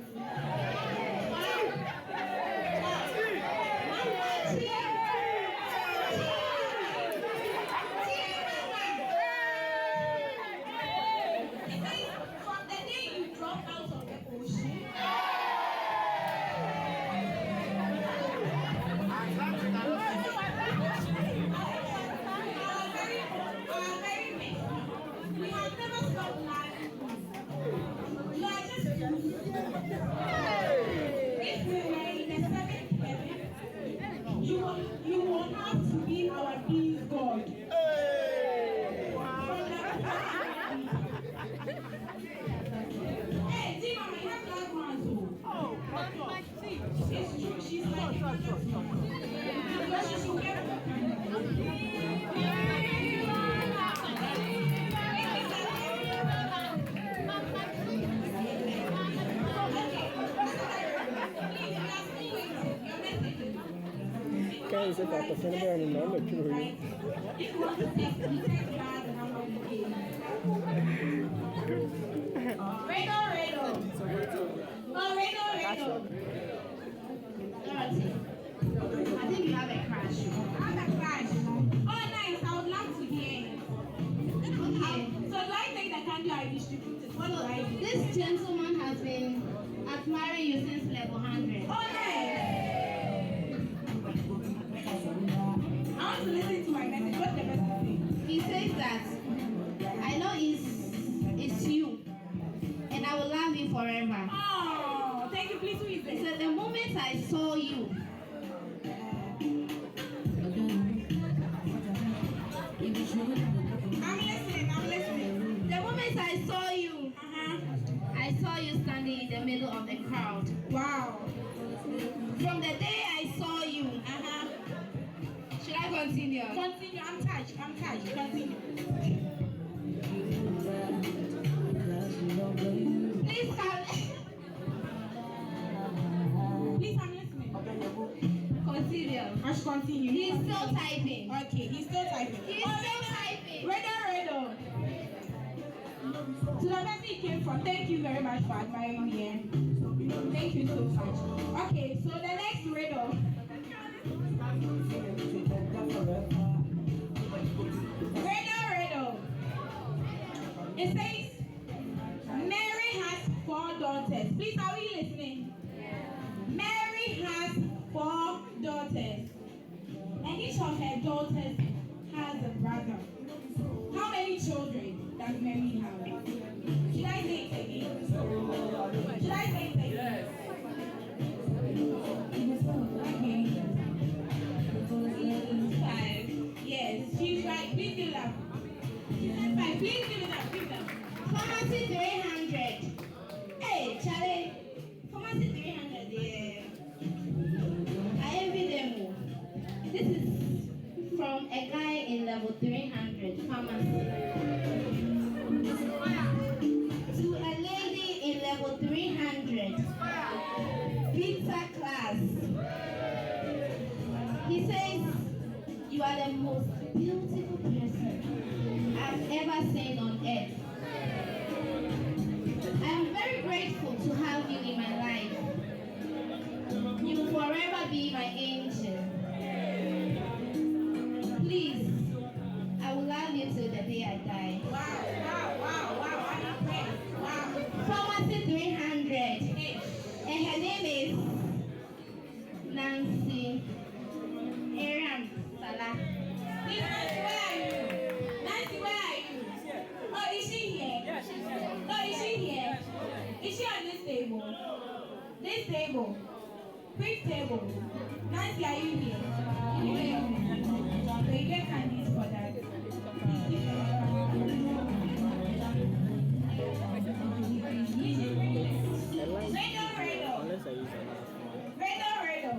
Quer dizer que ela tá sendo bem animada aqui no Rio. If you want to take, you take bad and how you feel. Rado. Oh, Rado. Dorothy, I think you have a crush. I have a crush. Oh, nice. I would love to hear. Okay. So do I take the candy I distributed? What do I do? This gentleman has been admiring you since level 100. Oh, nice. I want to listen to my message. What's the message? He says that I know it's you, and I will love you forever. Oh, thank you. Please, who is He it? said the moment I saw you, I'm listening. the moment I saw you, I saw you standing in the middle of the crowd. Wow. From the day I saw you, should I continue? Continue. I'm touched. Continue. Please come. Please, I'm listening. Continue. I should continue. He's still typing. Okay, he's still typing. He's still typing. Rado. To the person he came from, thank you very much for admiring me. Thank you so much. Okay, so the next Rado. Rado. It says, Mary has 4 daughters. Please, are we listening? Mary has 4 daughters. And each of her daughters has a brother. How many children does Mary have? Should I say it again? Should I say it again? Yes. Okay. 5. Yes, she's right. Please give it up. 5. Please give it up. Give it up. Pharmacy 300. Hey, Charlie. Pharmacy 300. Yeah. I envy them. This is from a guy in level 300 pharmacy. To a lady in level 300 pizza class. He says, you are the most beautiful person I've ever seen on earth. I am very grateful to have you in my life. You will forever be my angel. Please, I will love you till the day I die. Wow. I'm impressed. Wow. Pharmacy 300. And her name is Nancy Aram Salah. Please, Nancy, where are you? Nancy, where are you? Oh, is she here? Yeah, she's here. Oh, is she here? Is she on this table? This table? Which table? Nancy, are you here? So you get candies for that. Please give Unless I use a Rado.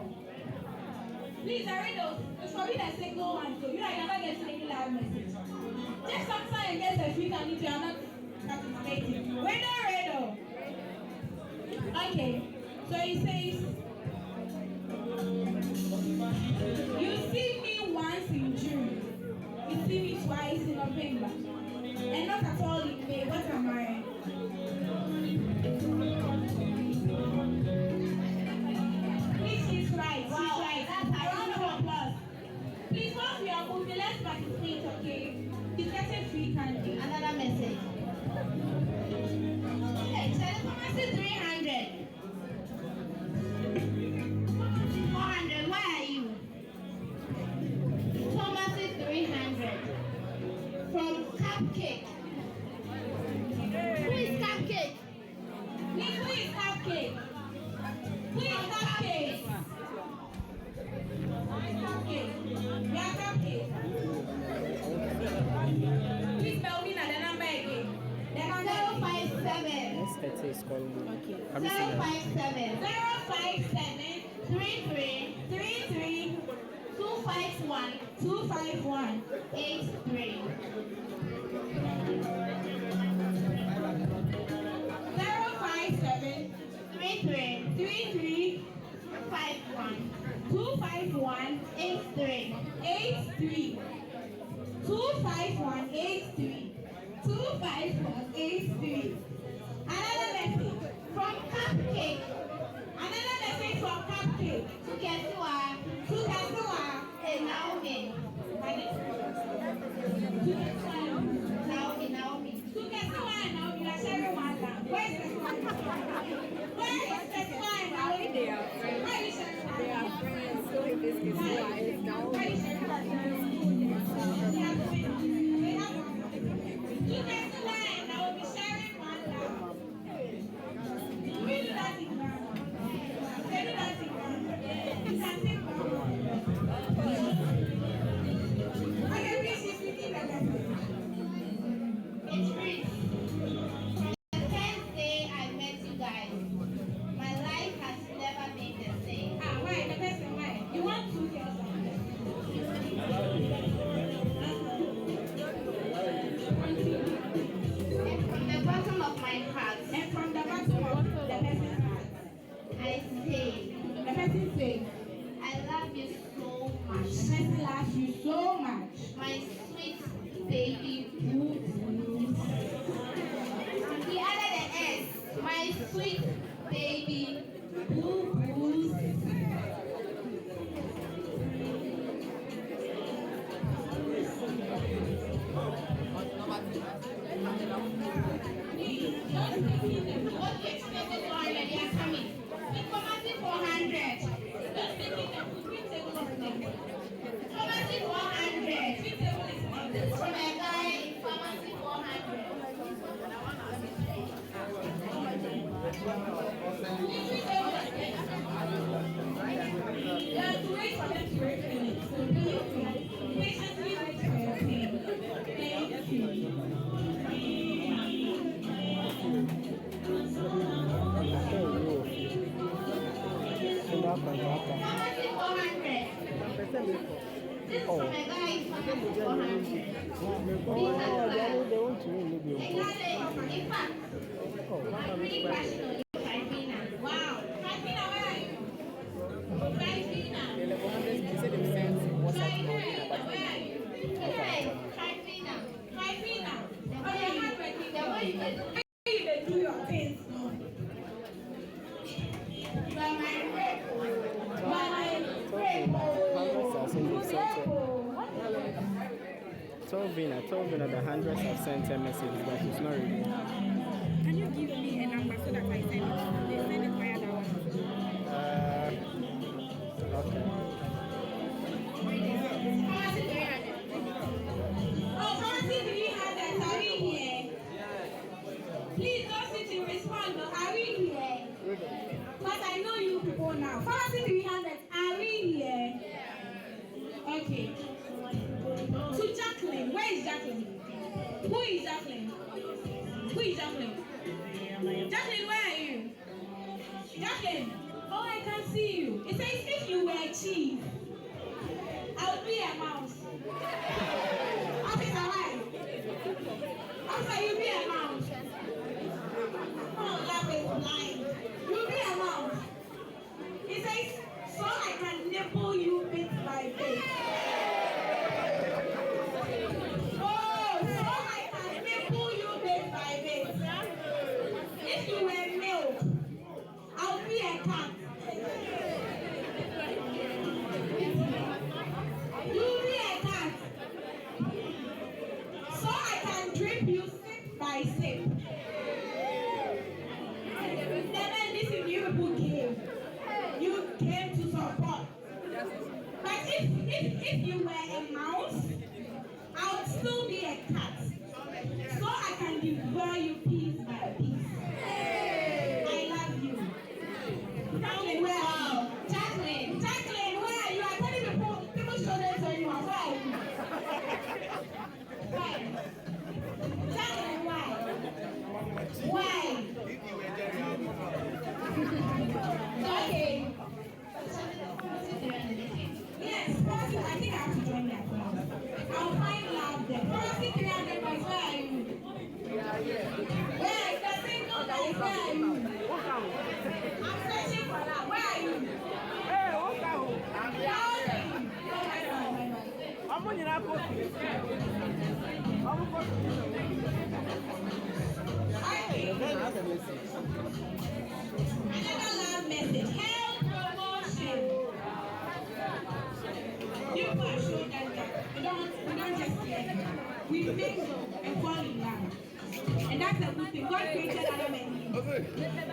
Please, Rado. It's probably the single one, so you never get any loud message. Just sometimes get a free candy, you are not participating. Rado. Okay, so he says, you see me once in June, you see me twice in November, and not at all in May. What am I? Please, she's right. Wow, She's right. that's A round of applause. Please, once we are moving, let's participate, okay? He's getting free candy. Another message. Hey, Pharmacy 300. 400, where are you? Pharmacy 300. From Cupcake. Who is Cupcake? Please, who is Cupcake? Who is Cupcake? We are Cupcake. Please, Melvina, the number again. The number 057. Let's get it calling me. Okay. 057. 057 33 251 251 83. 057 33 51 251 83. 25183 25183. Another message from Cupcake. Another message from Cupcake. To Kesua To Kasua and Naomi. Naomi. To Kasua and Naomi. You are sharing one lamb. Where is Kasua? Where is Kasua and Naomi? They are friends. Where is sharing one They are lamb? friends. So if it's Kisua, it's now. Where is sharing one lamb? They have one. To Kasua and Naomi sharing one lamb. We do that in Ghana. They do that in Ghana. You can take one. Okay, please, if you need a message. It reads, from the first day I met you guys, my life has never been the same. Why? The person, why? You want 2 girls? And from the bottom of my heart, And from the bottom of the person's heart, I say, the person says, I love you so the much. person loves you so much. My sweet baby boo. He added an S. My sweet baby boo boos. Okay, so they are coming. Pharmacy 400. Pharmacy 400. This is from a guy in Pharmacy 400. You have to wait for them to finish. So please, patiently wait for your pain. Thank you. Pharmacy 400. This is from a guy in Pharmacy 400. They want to win, maybe. In fact, I'm really passionate with Trifina. Wow. Trifina, where are you? Trifina. Trifina, where are you? Yes, Trifina. Trifina. Oh, you're not working. The way you Do your things. by my break. Tovina, the hundreds have sent her messages, but she's not reading. Can you give me a number so that I send it? They send it via that one. Okay. Oh, Pharmacy 300, are we here? Please don't sit to respond, but are we here? Because I know you people now. Pharmacy 300, are we here? Okay. To Jacqueline, where is Jacqueline? Who is Jacqueline? Who is Jacqueline? Jacqueline, where are you? Jacqueline, oh, I can see you. It says if you were cheese, I would be a mouse. Officer, why? Officer, you be a mouse. Oh, that is blind. You be a mouse. It says, so I can nibble you bit by bit. Oh, so I can nibble you bit by bit. If you were milk, I'll be a cat. You be a cat. So I can drip you sip by sip. Never this is you people came. You came to support. But if you were a mouse, I would still be a cat. So I can devour you piece by piece. I love you. Jacqueline, where are you? Jacqueline, where are you? I tell you people show them so you are. Where are you? Why? Jacqueline, why? Why? Okay. Another last message. Health promotion. You must show them that we don't just play. We mingle and fall in love. And that's a good thing. God created Adam and Eve.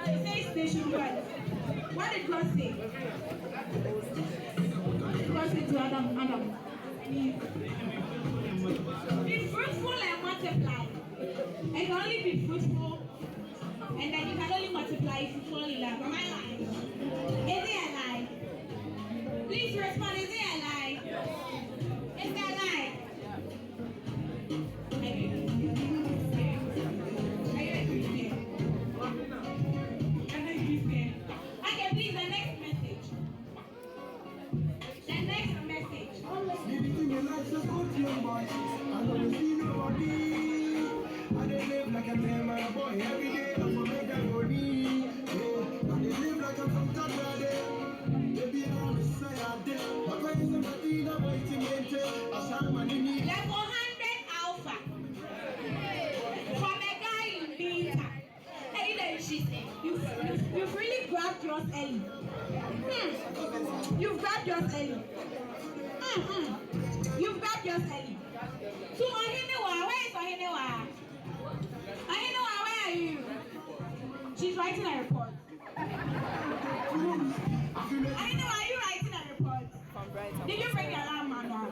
He says they should do it. What did God say? God said to Adam and Eve, be fruitful and multiply. And you can only be fruitful and then you can only multiply if you fall in love. Am I lying? Is it a lie? Please respond, is it a lie? Is that a lie? Are you agree? Okay, please, the next message. The next message. I live like a man, my boy, every day I'm gonna make that money. Yeah, I live like I'm from Canada. Baby, I'm a say I did. My friends are my dealer, waiting in it. I shine my name. Level 100 alpha. From a guy in beta. Hey, then she said, you've really grabbed yours early. You've grabbed yours early. You've grabbed yours early. So, Ohinewa, where is Ohinewa? Ohinewa, where are you? She's writing a report. Ohinewa, are you writing a report? Did you bring your alarm manual?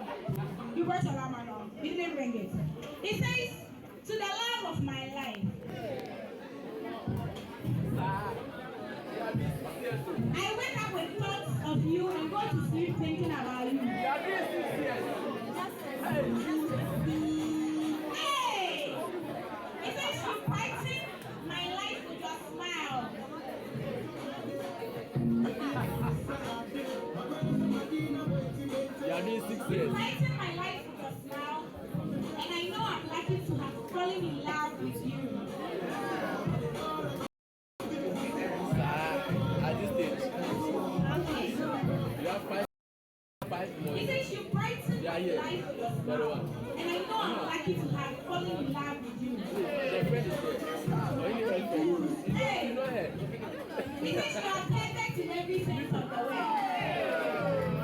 You brought your alarm manual. You didn't bring it. It says, to the love of my life. I wake up with thoughts of you and go to sleep thinking about you. Hey! It says you brighten my life with your smile. You are doing 6 You years. brighten my life with your smile, and I know I'm lucky to have fallen in love with you. At this stage, Okay. you have 5 more. It says you brighten my life with your Very smile, well. and I know I'm lucky to have fallen in love with you. Your friend is there. When you friend for you, Hey! you know her. It says you are perfect in every sense of the word.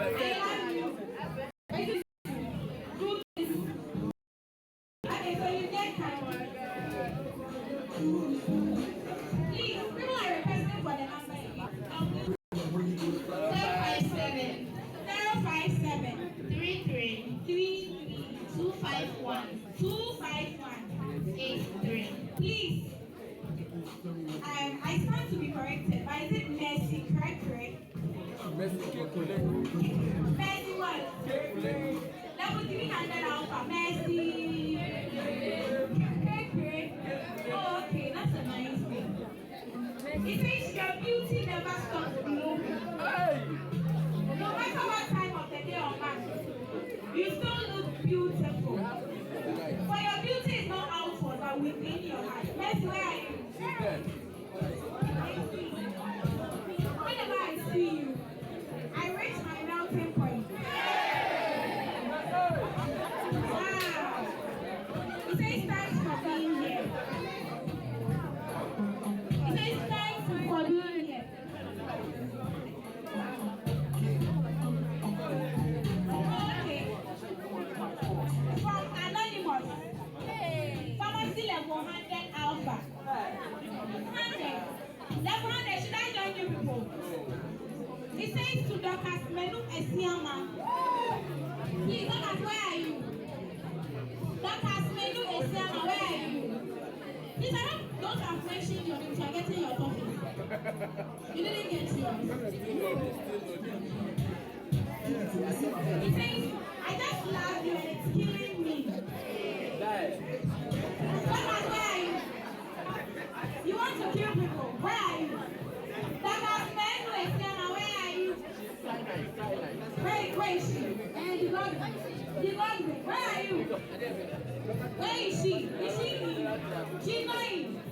I love you. It is good. Okay, so you get time. Please, people are requesting for the number again. 057 33 251 83. Please. I stand to be corrected, but is it Mercy? Correct? Mercy, Mercy what? Level 300 alpha. Mercy. Correct. Oh, okay, that's a nice thing. It says your beauty never stops blooming. No matter what time of the day or month, you still look beautiful. For your beauty is not outward, but within your heart. Mercy, where are you? Whenever I see you, I reach my melting point. Wow. It says thanks for being here. It says thanks for being here. Okay. From Anonymous. Pharmacy level 100 alpha. 100. Level 100, should I join you people? It says to Dorcas Menu Esiama. Please, Dorcas, where are you? Dorcas Menu Esiama, where are you? Please, I don't have mentioned your name, so I'm getting your topic. You didn't get yours. It says, I just love you and it's killing me. Dorcas, where are you? You want to kill people? Where are you? Dorcas Menu Esiama, where are you? Where is she? And the God, where are you? Where is she? Is she in? She's not in.